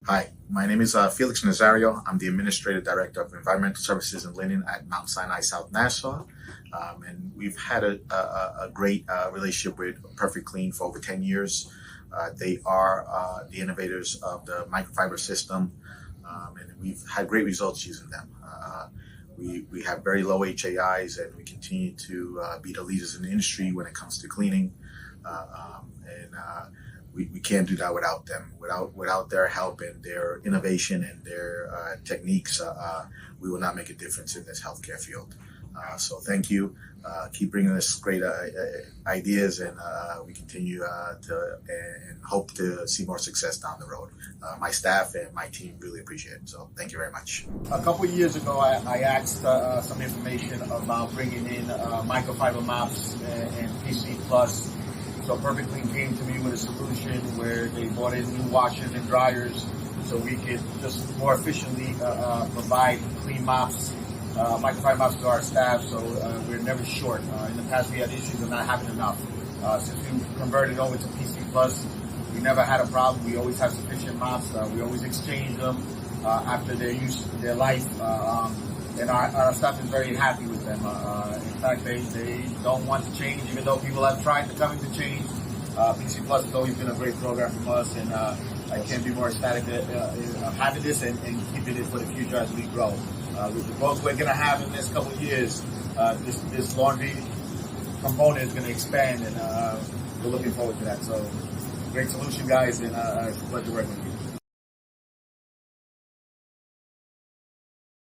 Hi, my name is Felix Nazario. I'm the Administrative Director of Environmental Services and Linen at Mount Sinai, South Nassau. And we've had a great relationship with PerfectCLEAN for over 10 years. They are the innovators of the microfiber system, and we've had great results using them. We have very low HAIs, and we continue to be the leaders in the industry when it comes to cleaning. We can't do that without them. Without their help and their innovation and their techniques, we will not make a difference in this healthcare field. So thank you. Keep bringing us great ideas, and we continue and hope to see more success down the road. My staff and my team really appreciate it. So thank you very much. A couple of years ago, I asked some information about bringing in microfiber mops and PCPlus. So PerfectCLEAN came to me with a solution where they brought in new washers and dryers so we could just more efficiently provide clean mops, microfiber mops to our staff, so we're never short. In the past, we had issues of not having enough. Since we converted over to PCPlus, we never had a problem. We always have sufficient mops. We always exchange them after their life. And our staff is very happy with them. In fact, they don't want to change, even though people have tried to come in to change. PCPlus has always been a great program from us, and I can't be more ecstatic of having this and keeping it for the future as we grow. With the growth we're going to have in the next couple of years, this laundry component is going to expand, and we're looking forward to that. So, great solution, guys, and it's a pleasure working with you.